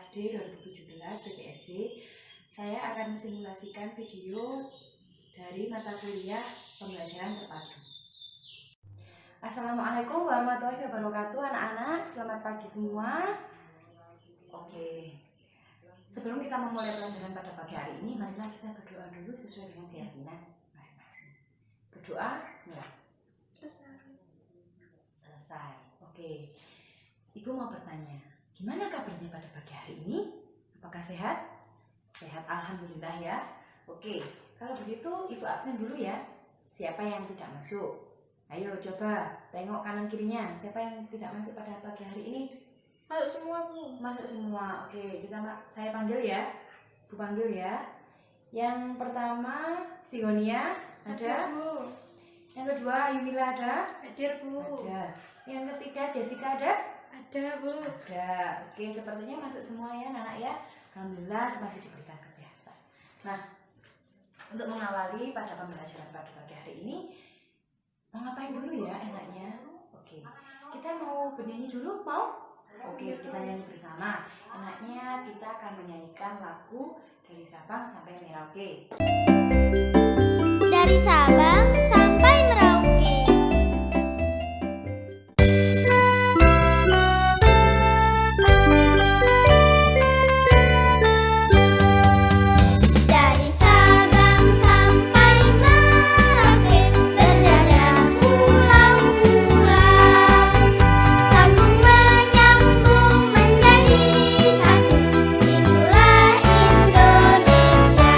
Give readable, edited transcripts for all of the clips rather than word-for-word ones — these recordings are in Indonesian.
kelas D 2017 PGSD. Saya akan mensimulasikan video dari mata kuliah pembelajaran terpadu. Assalamualaikum warahmatullahi wabarakatuh anak-anak, selamat pagi semua. Oke, sebelum kita memulai pelajaran pada pagi hari ini, marilah kita berdoa dulu sesuai dengan keyakinan masing-masing. Berdoa, mulai. Selesai. Oke, Ibu mau bertanya, gimana kabarnya pada pagi hari ini? Apakah sehat? Sehat, alhamdulillah ya. Oke, kalau begitu Ibu absen dulu ya. Siapa yang tidak masuk? Ayo coba tengok kanan kirinya. Siapa yang tidak masuk pada pagi hari ini? Masuk semua, Bu. Masuk semua. Oke, saya panggil ya. Bu panggil ya. Yang pertama Sigonia ada. Bu. Yang kedua Yumila ada. Hadir, Bu. Ada. Yang ketiga Jessica ada. Ada, Bu. Ada. Oke, sepertinya masuk semua ya anak ya. Alhamdulillah masih diberikan kesehatan. Nah, untuk mengawali pada pembelajaran pada pagi hari ini, mau ngapain dulu ya enaknya? Oke, kita mau bernyanyi dulu, mau? Oke, kita nyanyi bersama. Enaknya kita akan menyanyikan lagu dari Sabang sampai Merauke. Dari Sabang sampai Merauke. Dari Sabang sampai Merauke, berjajar pulau-pulau, sambung menyambung menjadi satu. Itulah Indonesia,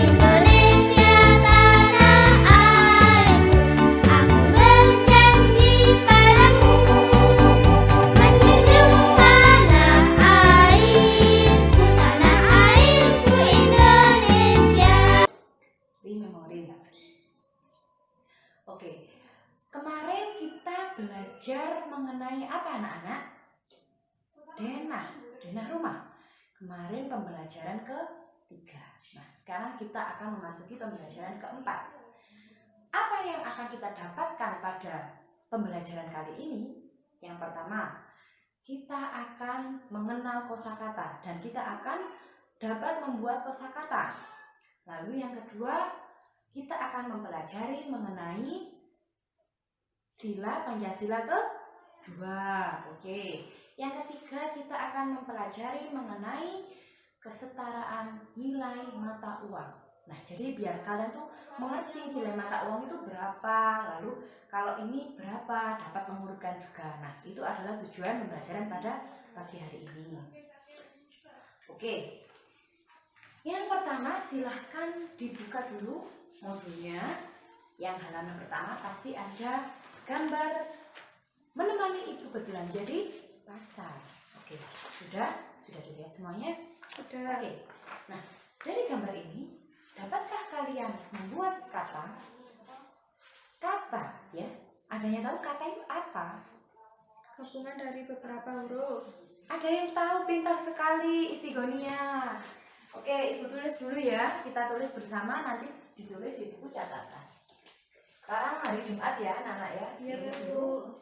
Indonesia tanah airku. Aku berjanji padamu, menjunjung tanah airku, Indonesia. Memori. Oke, kemarin kita belajar mengenai apa anak-anak? Denah rumah. Kemarin pembelajaran ketiga. Nah, sekarang kita akan memasuki pembelajaran keempat. Apa yang akan kita dapatkan pada pembelajaran kali ini? Yang pertama, kita akan mengenal kosakata dan kita akan dapat membuat kosakata. Lalu yang kedua, kita akan mempelajari mengenai sila Pancasila kedua. Oke. Yang ketiga, kita akan mempelajari mengenai kesetaraan nilai mata uang. Nah, jadi biar kalian tuh mengerti nilai mata uang itu berapa, lalu kalau ini berapa, dapat mengurutkan juga. Nah, itu adalah tujuan pembelajaran pada pagi hari ini. Oke. Yang pertama, silahkan dibuka dulu modulnya. Yang halaman pertama pasti ada gambar menemani ibu berbelanja di pasar. Oke, sudah dilihat semuanya? Sudah. Oke. Nah, dari gambar ini dapatkah kalian membuat kata? Kata, ya. Ada yang tahu kata itu apa? Gabungan dari beberapa huruf. Ada yang tahu, pintar sekali Isigonia. Oke, Ibu tulis dulu ya. Kita tulis bersama, nanti ditulis di buku catatan. Sekarang hari Jumat ya, anak-anak ya. Iya, Tulis Bu. dulu.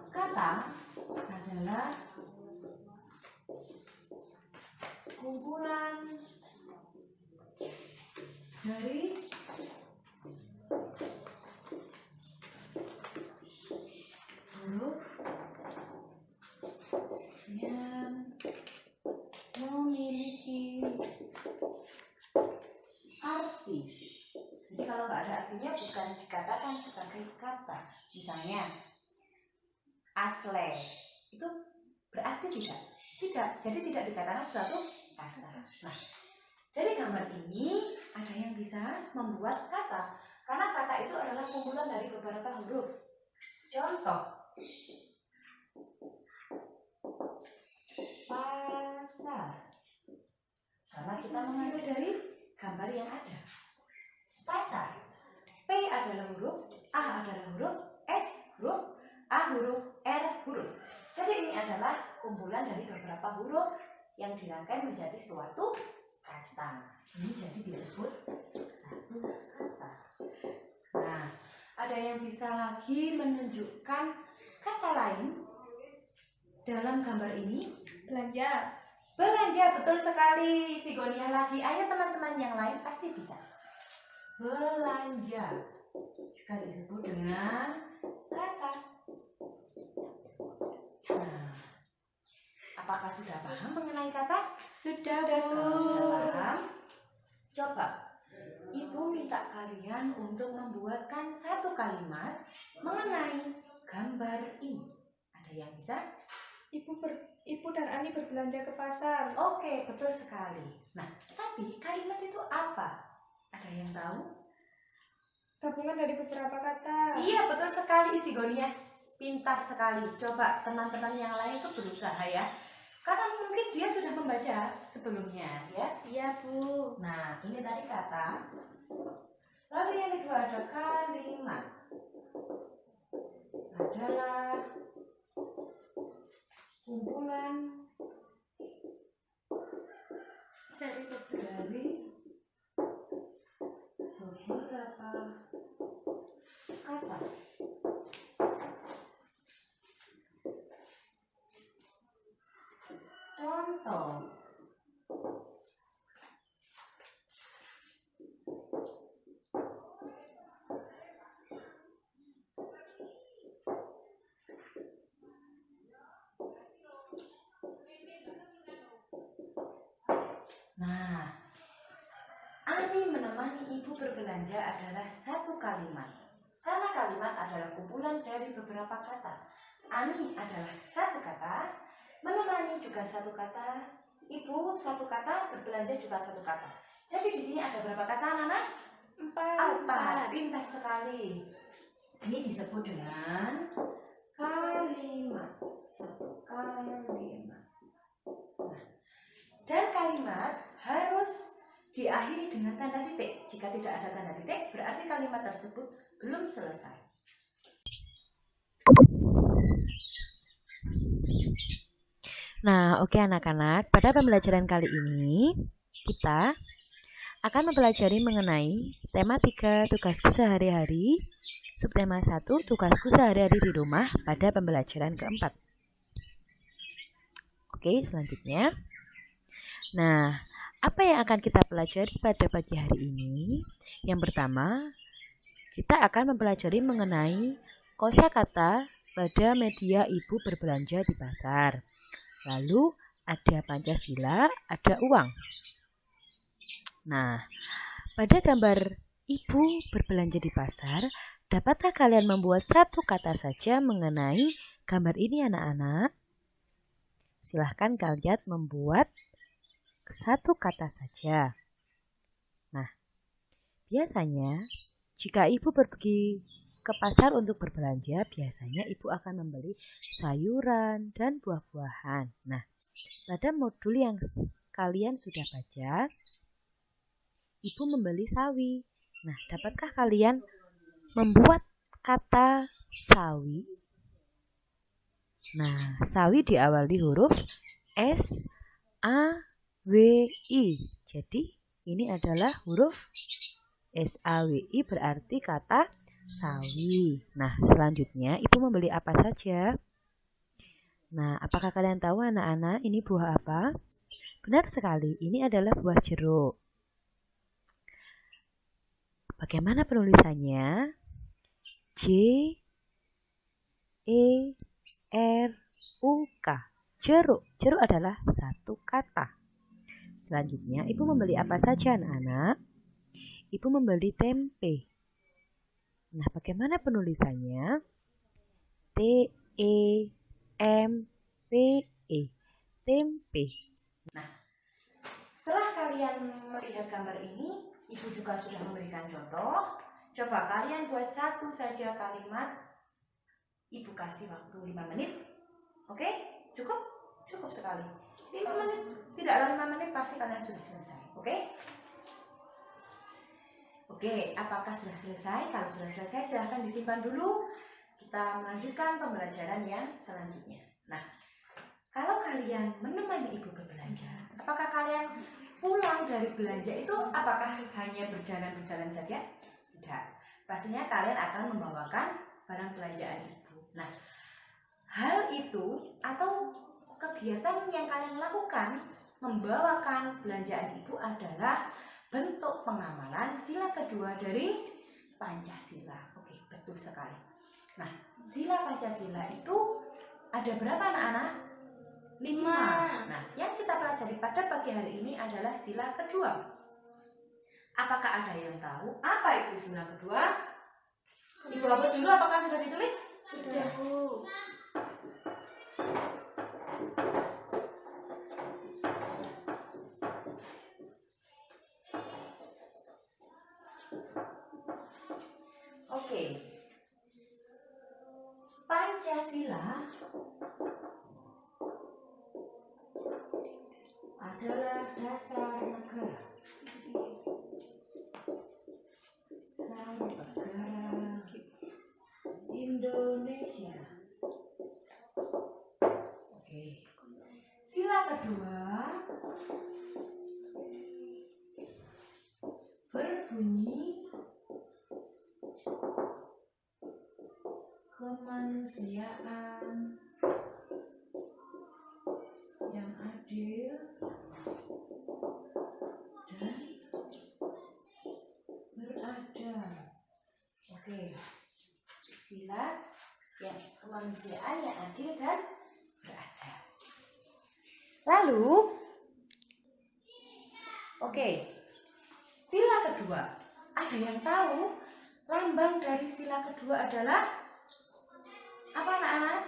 Kata adalah kumpulan dari huruf yang memiliki arti. Jadi kalau nggak ada artinya bukan dikatakan sebagai kata. Misalnya asle itu berarti tidak. Tidak. Jadi tidak dikatakan suatu kata. Nah, dari gambar ini ada yang bisa membuat kata. Karena kata itu adalah kumpulan dari beberapa huruf. Contoh, pasar. Sama kita mengambil dari gambar yang ada. Pasar. P adalah huruf, A adalah huruf, S huruf, A huruf, R huruf. Jadi ini adalah kumpulan dari beberapa huruf yang dirangkai menjadi suatu kata. Ini jadi disebut satu kata. Nah, ada yang bisa lagi menunjukkan kata lain? dalam gambar ini? Belanja. Belanja, betul sekali. Sigonia lagi. Ayo teman-teman yang lain pasti bisa. Belanja juga disebut dengan kata. Nah, apakah sudah paham mengenai kata? Sudah, Kalau sudah Bu. paham, coba Ibu minta kalian untuk membuatkan satu kalimat mengenai gambar ini. Ada yang bisa? Ibu dan Ani berbelanja ke pasar. Oke, betul sekali. Nah, tapi kalimat itu apa? Ada yang tahu? Gabungan dari beberapa kata. Iya, betul sekali. Sigonia pintar sekali. Coba teman-teman yang lain itu berusaha ya. Karena mungkin dia sudah membaca sebelumnya, ya. Iya, Bu. Nah, ini tadi kata. Lalu yang kedua ada kalimat. Adalah kumpulan Dari beberapa kata. Contoh. Nah, Ani menemani ibu berbelanja adalah satu kalimat. Karena kalimat adalah kumpulan dari beberapa kata. Ani adalah satu kata, menemani juga satu kata, ibu satu kata, berbelanja juga satu kata. Jadi di sini ada berapa kata, anak-anak? 4. Pintar sekali. Ini disebut dengan kalimat. Satu kalimat. Nah, dan kalimat harus diakhiri dengan tanda titik. Jika tidak ada tanda titik, berarti kalimat tersebut belum selesai. Nah, oke anak-anak, pada pembelajaran kali ini kita akan mempelajari mengenai tema 3 tugasku sehari-hari, subtema 1 tugasku sehari-hari di rumah pada pembelajaran keempat. Oke, selanjutnya. Nah, apa yang akan kita pelajari pada pagi hari ini? Yang pertama, kita akan mempelajari mengenai kosakata pada media ibu berbelanja di pasar. Lalu ada Pancasila, ada uang. Nah, pada gambar ibu berbelanja di pasar, dapatkah kalian membuat satu kata saja mengenai gambar ini anak-anak? Silahkan kalian membuat satu kata saja. Nah, biasanya jika ibu pergi ke pasar untuk berbelanja, biasanya ibu akan membeli sayuran dan buah-buahan. Nah, pada modul yang kalian sudah baca, ibu membeli sawi. Nah, dapatkah kalian membuat kata sawi? Nah, sawi diawali huruf S, A, W, I. Jadi, ini adalah huruf S, A, W, I berarti kata sawi. Nah, selanjutnya ibu membeli apa saja? Nah, apakah kalian tahu anak-anak ini buah apa? Benar sekali, ini adalah buah jeruk. Bagaimana penulisannya? J, E, R, U, K. Jeruk. Jeruk adalah satu kata. Selanjutnya, ibu membeli apa saja anak-anak? Ibu membeli tempe. Nah, bagaimana penulisannya? T, E, M, P, E. Tempe. Nah, setelah kalian melihat gambar ini, ibu juga sudah memberikan contoh. Coba kalian buat satu saja kalimat. Ibu kasih waktu 5 menit. Oke? Cukup? Cukup sekali. 5 menit. Tidaklah 5 menit, pasti kalian sudah selesai. Oke? Oke, apakah sudah selesai? Kalau sudah selesai, silahkan disimpan dulu. Kita melanjutkan pembelajaran yang selanjutnya. Nah, kalau kalian menemani ibu berbelanja, apakah kalian pulang dari belanja itu apakah hanya berjalan-berjalan saja? Tidak. Pastinya kalian akan membawakan barang belanjaan ibu. Nah, hal itu atau kegiatan yang kalian lakukan membawakan belanjaan ibu adalah bentuk pengamalan sila kedua dari Pancasila. Oke, betul sekali. Nah, sila Pancasila itu ada berapa anak-anak? 5. Nah, yang kita pelajari pada pagi hari ini adalah sila kedua. Apakah ada yang tahu apa itu sila kedua? Ibu hapus dulu, apakah sudah ditulis? Sudah, Bu. Oke. Pancasila adalah dasar negara. Dasar negara Indonesia. Oke. Sila kedua berbunyi kemanusiaan yang adil dan beradab. Oke, sila yang kemanusiaan yang adil dan beradab. Lalu, oke, sila kedua. Ada yang tahu lambang dari sila kedua adalah apa anak-anak?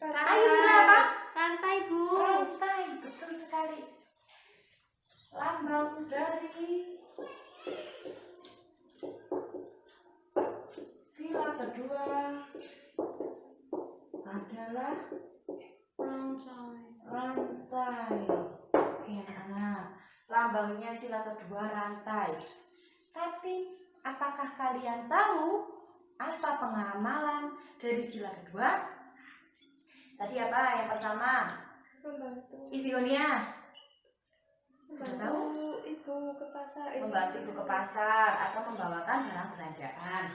Ayo sila apa? Rantai, Bu. Rantai, betul sekali. Lambang dari sila kedua adalah rantai. Oke anak-anak, lambangnya sila kedua rantai. Tapi apakah kalian tahu apa pengamalan dari sila kedua? Tadi apa yang pertama? Membantu. Isionia sudah tahu? Membantu ibu ke pasar. Membantu ibu ke pasar atau membawakan barang belanjaan.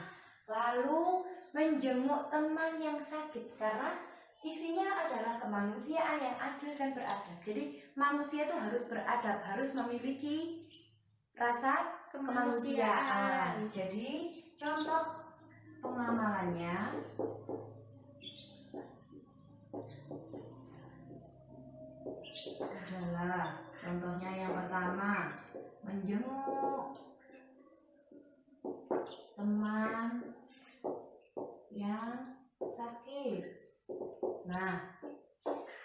Lalu menjenguk teman yang sakit karena isinya adalah kemanusiaan yang adil dan beradab. Jadi manusia itu harus beradab, harus memiliki rasa kemanusiaan. Jadi contoh pengamalannya adalah contohnya yang pertama menjenguk teman yang sakit. Nah,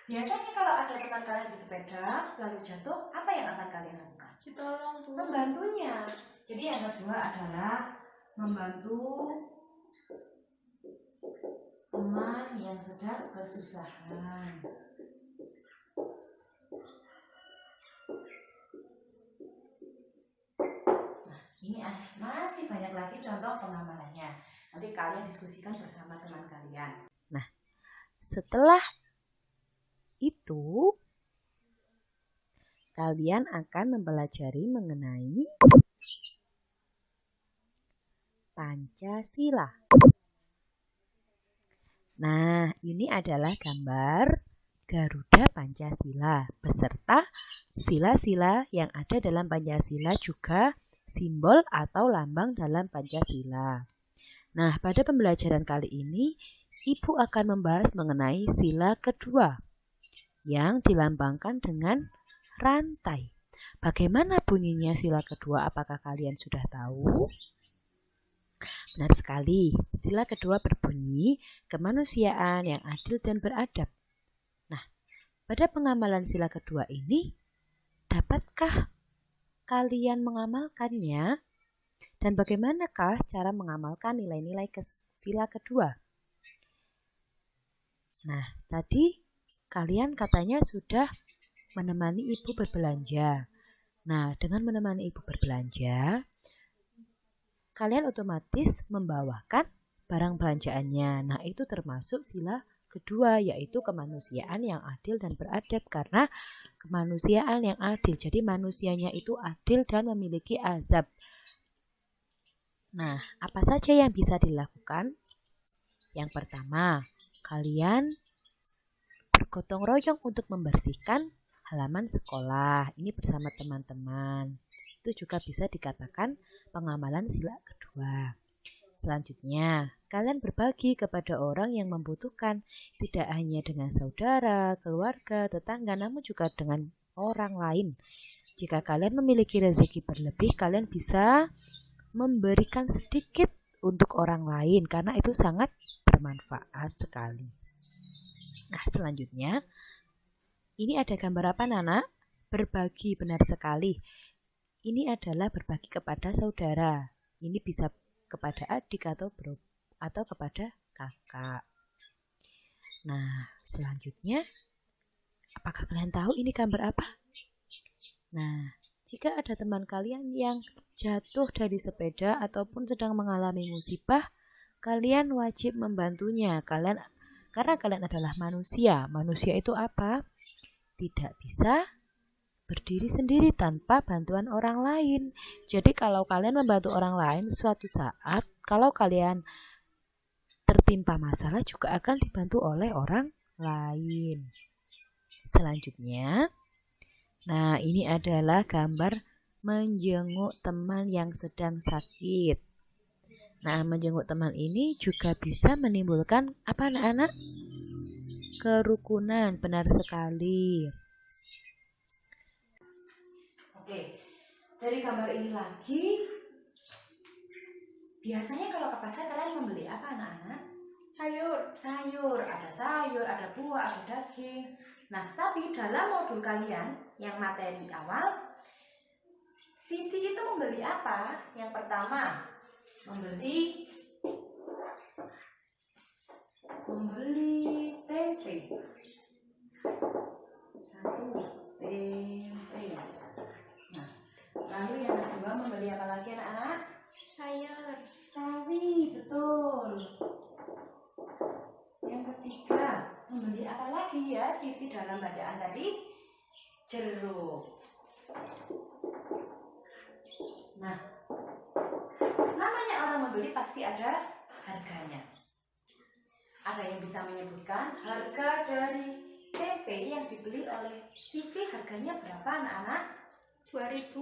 biasanya kalau ada teman kalian di sepeda lalu jatuh, apa yang akan kalian lakukan? Ditolong, Bu. Membantunya. Jadi yang kedua adalah membantu teman yang sedang kesusahan. Nah, ini masih banyak lagi contoh pengamalannya. Nanti kalian diskusikan bersama teman kalian. Setelah itu, kalian akan mempelajari mengenai Pancasila. Nah, ini adalah gambar Garuda Pancasila beserta sila-sila yang ada dalam Pancasila, juga simbol atau lambang dalam Pancasila. Nah, pada pembelajaran kali ini, Ibu akan membahas mengenai sila kedua yang dilambangkan dengan rantai. Bagaimana bunyinya sila kedua? Apakah kalian sudah tahu? Benar sekali, sila kedua berbunyi kemanusiaan yang adil dan beradab. Nah, pada pengamalan sila kedua ini, dapatkah kalian mengamalkannya? Dan bagaimanakah cara mengamalkan nilai-nilai sila kedua? Nah, tadi kalian katanya sudah menemani ibu berbelanja. Nah, dengan menemani ibu berbelanja, kalian otomatis membawakan barang belanjaannya. Nah, itu termasuk sila kedua, yaitu kemanusiaan yang adil dan beradab, karena kemanusiaan yang adil. Jadi manusianya itu adil dan memiliki azab. Nah, apa saja yang bisa dilakukan? Yang pertama, kalian bergotong royong untuk membersihkan halaman sekolah. Ini bersama teman-teman. Itu juga bisa dikatakan pengamalan sila kedua. Selanjutnya, kalian berbagi kepada orang yang membutuhkan, tidak hanya dengan saudara, keluarga, tetangga, namun juga dengan orang lain. Jika kalian memiliki rezeki berlebih, kalian bisa memberikan sedikit untuk orang lain karena itu sangat bermanfaat sekali. Nah, selanjutnya, ini ada gambar apa, Nana? Berbagi, benar sekali. Ini adalah berbagi kepada saudara. Ini bisa kepada adik atau kepada kakak. Nah, selanjutnya, apakah kalian tahu ini gambar apa? Nah, jika ada teman kalian yang jatuh dari sepeda ataupun sedang mengalami musibah, kalian wajib membantunya. Karena kalian adalah manusia. Manusia itu apa? Tidak bisa berdiri sendiri tanpa bantuan orang lain. Jadi kalau kalian membantu orang lain, suatu saat kalau kalian tertimpa masalah juga akan dibantu oleh orang lain. Selanjutnya, nah ini adalah gambar menjenguk teman yang sedang sakit. Nah, menjenguk teman ini juga bisa menimbulkan apa, anak-anak? Kerukunan, benar sekali. Oke, dari gambar ini lagi, biasanya kalau ke pasar kalian membeli apa, anak-anak? Sayur. Ada buah, ada daging. Nah, tapi dalam modul kalian yang materi awal, Siti itu membeli apa? Yang pertama, membeli tempe. Tempe. Nah, lalu yang kedua membeli apa lagi, anak-anak? Sayur. Sawi, betul. Yang ketiga, membeli apa lagi ya Siti dalam bacaan tadi? Jeruk. Nah, namanya orang membeli pasti ada harganya. Ada yang bisa menyebutkan harga dari tempe yang dibeli oleh Siti harganya berapa, anak-anak? 2.000.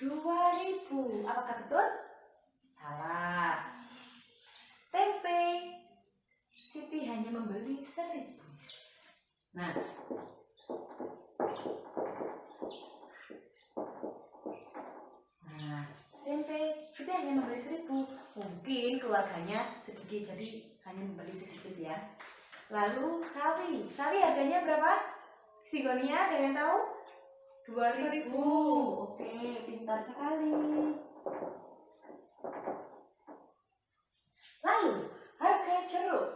2.000. Apakah betul? Salah. Tempe Siti hanya membeli 1.000. Nah, tempe Siti hanya membeli 1.000. Mungkin keluarganya sedikit, jadi hanya membeli sedikit ya. Lalu sawi harganya berapa? Sigonia ada yang tahu? 2.000. Oke, pintar sekali. Lalu harga jeruk.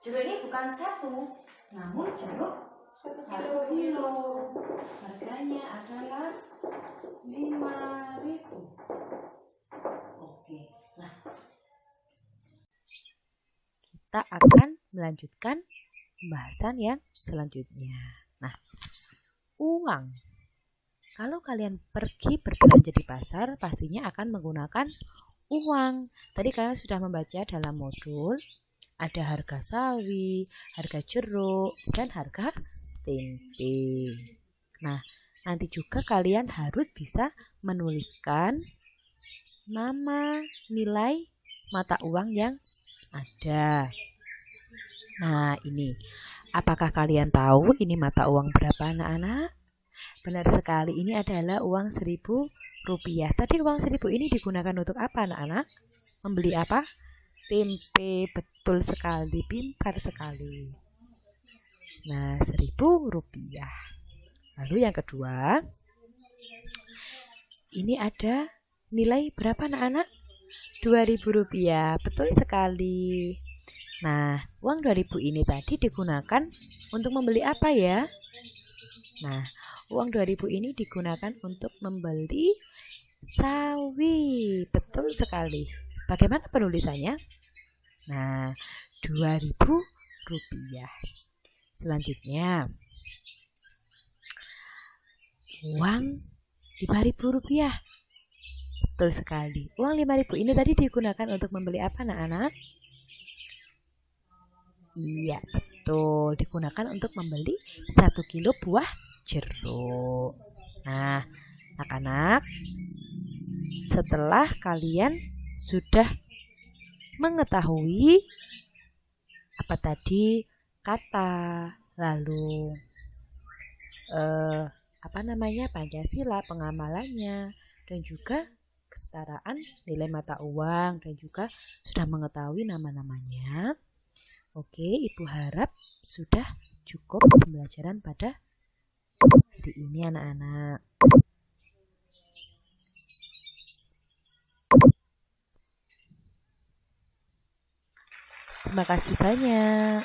Jeruk ini bukan satu, namun jeruk 1 kilo. Harganya adalah 5.000. Oke, nah Kita akan melanjutkan pembahasan yang selanjutnya. Nah, uang. Kalau kalian pergi berbelanja di pasar, pastinya akan menggunakan uang. Tadi kalian sudah membaca dalam modul, ada harga sawi, harga jeruk, dan harga tempe. Nah, nanti juga kalian harus bisa menuliskan nama, nilai mata uang yang ada. Nah, ini. Apakah kalian tahu ini mata uang berapa, anak-anak? Benar sekali, ini adalah uang Rp1.000. Tadi uang 1.000 ini digunakan untuk apa, anak-anak? Membeli apa? Tempe, betul sekali, pintar sekali. Nah, Rp1.000. Lalu yang kedua, ini ada nilai berapa, anak-anak? Rp2.000, betul sekali. Nah, uang 2.000 ini tadi digunakan untuk membeli apa ya? Nah, uang 2.000 ini digunakan untuk membeli sawi. Betul sekali. Bagaimana penulisannya? Nah, Rp2.000. Selanjutnya, uang Rp5.000. Betul sekali. Uang Rp5.000 ini tadi digunakan untuk membeli apa, anak-anak? Iya, betul. Digunakan untuk membeli 1 kilo buah jeruk. Nah, anak-anak, setelah kalian sudah mengetahui apa tadi kata, lalu Pancasila, pengamalannya, dan juga kesetaraan nilai mata uang, dan juga sudah mengetahui nama-namanya. Oke, Ibu harap sudah cukup pembelajaran pada hari ini anak-anak. Terima kasih banyak.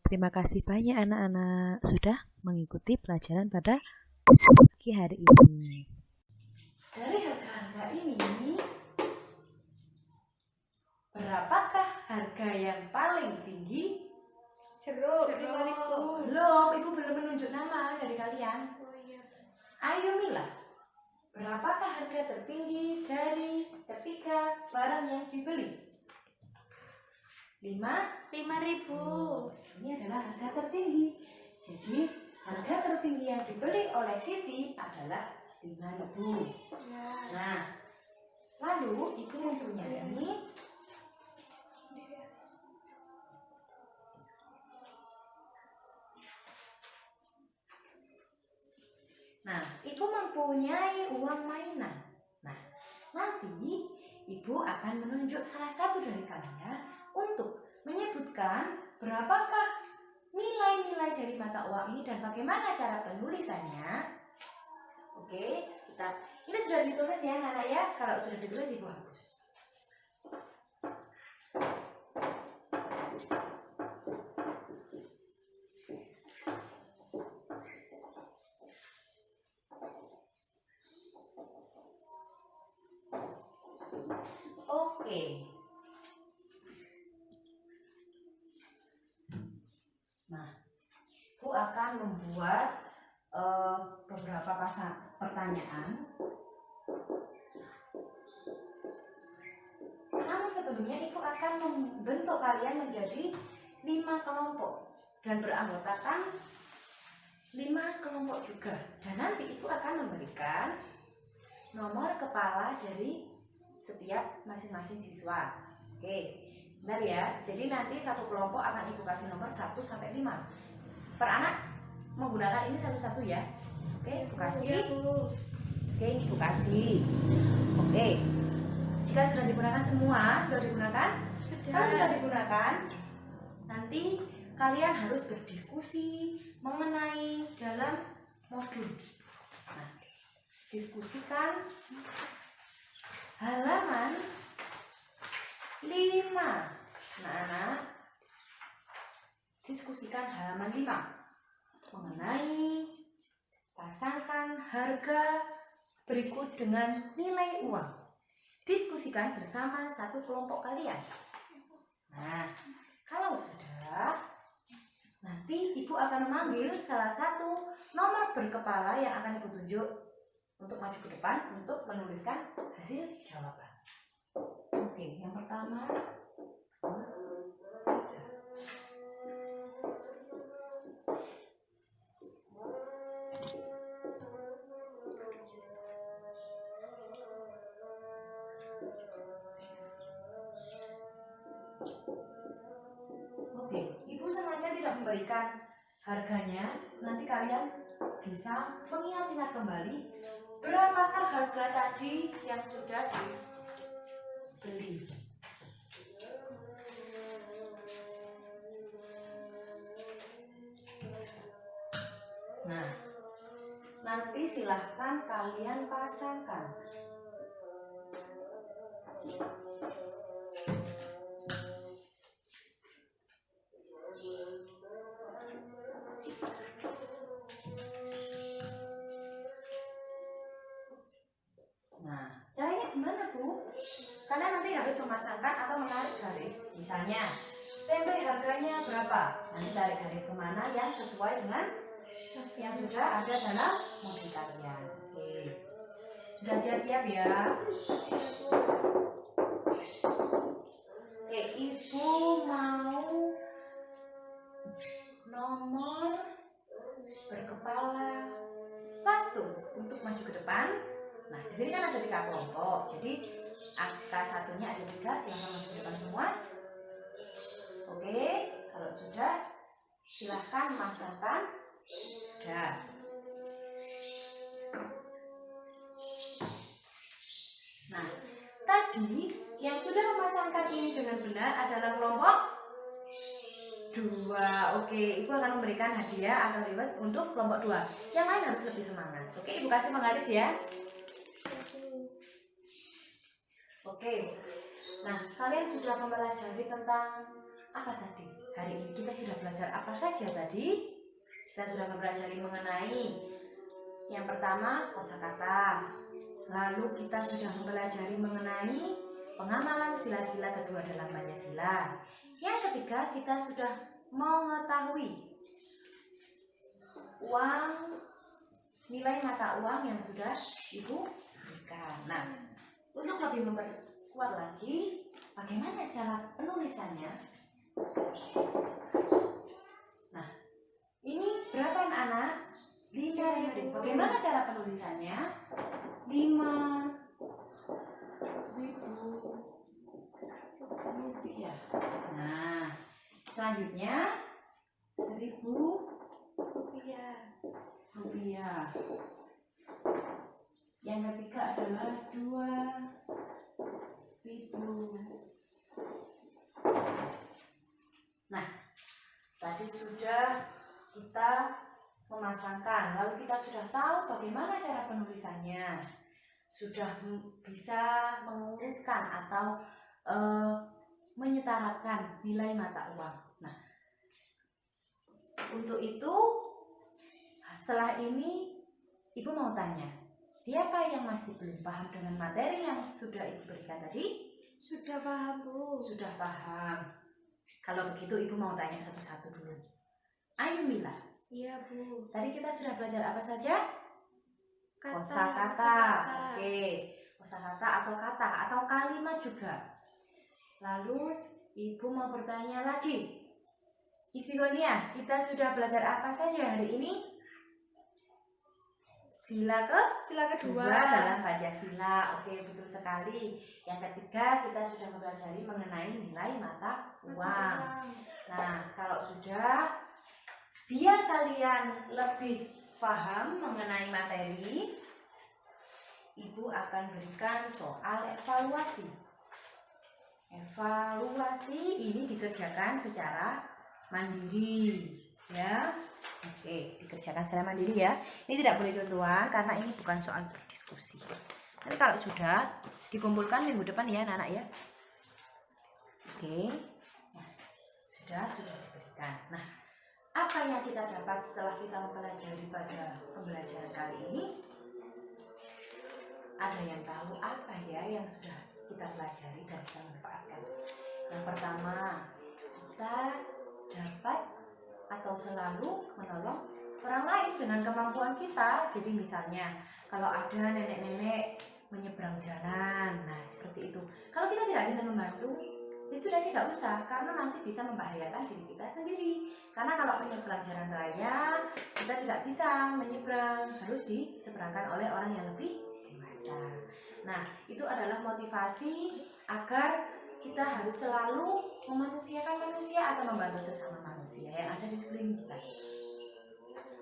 Terima kasih banyak anak-anak sudah mengikuti pelajaran pada pagi hari ini. Dari harga-harga ini, berapakah harga yang paling tinggi? Jeruk 5.000. Belum, Ibu belum menunjuk nama dari kalian. Oh iya. Ayo Mila, berapakah harga tertinggi dari ketiga barang yang dibeli? 5.000. Ini adalah harga tertinggi. Jadi harga tertinggi yang dibeli oleh Siti adalah 5.000. Nah, lalu Ibu mempunyai Ibu mempunyai uang mainan. Nah, nanti Ibu akan menunjuk salah satu dari kalian untuk menyebutkan berapakah nilai-nilai dari mata uang ini dan bagaimana cara penulisannya. Oke, ini sudah ditulis ya Nana ya. Kalau sudah ditulis Ibu hapus. Oke. Nah, Bu akan membuat beberapa pertanyaan. Namun sebelumnya Ibu akan membentuk kalian menjadi 5 kelompok dan beranggotakan 5 kelompok juga. Dan nanti Ibu akan memberikan nomor kepala dari setiap masing-masing siswa. Oke, benar ya. Jadi nanti satu kelompok akan Ibu kasih nomor 1 sampai 5. Per anak menggunakan ini satu-satu ya. Oke, Ibu kasih. Oke, ini Ibu kasih. Oke. Jika sudah digunakan semua, sudah digunakan? Kalau sudah digunakan, nanti kalian harus berdiskusi mengenai dalam modul. Nah, diskusikan halaman 5. Nah, diskusikan halaman 5 mengenai pasangkan harga berikut dengan nilai uang. Diskusikan bersama satu kelompok kalian. Nah, kalau sudah, nanti Ibu akan mengambil salah satu nomor berkepala yang akan Ibu tunjuk untuk maju ke depan untuk menuliskan hasil jawaban. Oke, yang pertama 3. Oke, Ibu sengaja tidak memberikan harganya. Nanti kalian bisa mengingat-ingat kembali berapakah harga tadi yang sudah dibeli. Nah, nanti silahkan kalian pasangkan. Nah, caranya gimana Bu? Kalian nanti harus memasangkan atau menarik garis. Misalnya, tempe harganya berapa? Nanti tarik garis kemana yang sesuai dengan yang sudah ada dalam modul kalian. Oke, sudah siap-siap ya? Oke, Ibu mau nomor berkepala 1 untuk maju ke depan. Nah, di sini kan ada 3 kelompok. Jadi angka satunya ada 3, silahkan maju ke depan semua. Oke, kalau sudah silahkan memasangkan. Ya. Nah, tadi yang sudah memasangkan ini dengan benar adalah kelompok 2. Oke, Ibu akan memberikan hadiah atau reward untuk kelompok 2. Yang lain harus lebih semangat. Oke, Ibu kasih penggaris ya. Oke. Nah, kalian sudah mempelajari tentang apa tadi? Hari ini kita sudah belajar apa saja tadi? Kita sudah mempelajari mengenai yang pertama kosakata. Lalu kita sudah mempelajari mengenai pengamalan sila-sila kedua dalam Pancasila. Yang ketiga, kita sudah mengetahui uang, nilai mata uang yang sudah Ibu berikan. Nah, untuk lebih memperkuat lagi, bagaimana cara penulisannya? Nah, ini berapa anak-anak? 5.000. Bagaimana cara penulisannya? 5.000 rupiah. Nah, selanjutnya 1.000 rupiah. Yang ketiga adalah 2.000. Nah, tadi sudah kita memasangkan, lalu kita sudah tahu bagaimana cara penulisannya, sudah bisa mengurutkan atau menyetarakan nilai mata uang. Nah, untuk itu setelah ini Ibu mau tanya, siapa yang masih belum paham dengan materi yang sudah Ibu berikan tadi? Sudah paham, Bu. Sudah paham. Kalau begitu Ibu mau tanya satu-satu dulu. Ayo Mila. Iya, Bu. Tadi kita sudah belajar apa saja? Kata, Kosakata. Oke. Kosakata atau kata atau kalimat juga. Lalu Ibu mau bertanya lagi. Isigonia, kita sudah belajar apa saja hari ini? Sila kedua dalam Pancasila. Oke, betul sekali. Yang ketiga, kita sudah mempelajari mengenai nilai mata uang. Nah, kalau sudah, biar kalian lebih paham mengenai materi, Ibu akan berikan soal evaluasi. Evaluasi ini dikerjakan secara mandiri, ya. Oke, dikerjakan secara mandiri ya. Ini tidak boleh contohan karena ini bukan soal berdiskusi. Nanti kalau sudah dikumpulkan minggu depan ya anak-anak ya. Oke. Nah, sudah diberikan. Nah, apa yang kita dapat setelah kita mempelajari pada pembelajaran kali ini? Ada yang tahu apa ya yang sudah kita pelajari dan kita manfaatkan? Yang pertama, kita dapat atau selalu menolong orang lain dengan kemampuan kita. Jadi misalnya kalau ada nenek-nenek menyeberang jalan, nah seperti itu. Kalau kita tidak bisa membantu, ya sudah tidak usah, karena nanti bisa membahayakan diri kita sendiri. Karena kalau menyeberang jalan raya, kita tidak bisa menyeberang, harus diseberangkan oleh orang yang lebih dewasa. Nah, itu adalah motivasi agar kita harus selalu memanusiakan manusia atau membantu sesama manusia yang ada di sekeliling kita.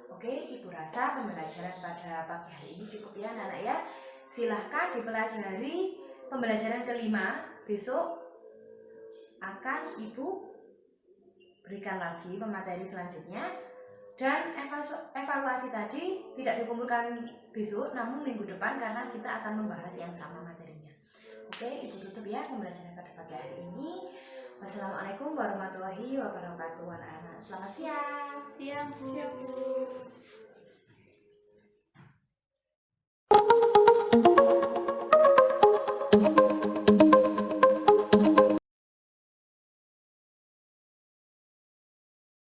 Oke, Ibu rasa pembelajaran pada pagi hari ini cukup ya anak-anak ya. Silahkan dipelajari pembelajaran kelima. Besok akan Ibu berikan lagi pemateri selanjutnya. Dan evaluasi tadi tidak dikumpulkan besok, namun minggu depan karena kita akan membahas yang sama materinya. Oke, Ibu tutup ya pembelajaran pada pagi hari ini. Wassalamualaikum warahmatullahi wabarakatuh. Anak-anak, selamat siang. Siang, Bu.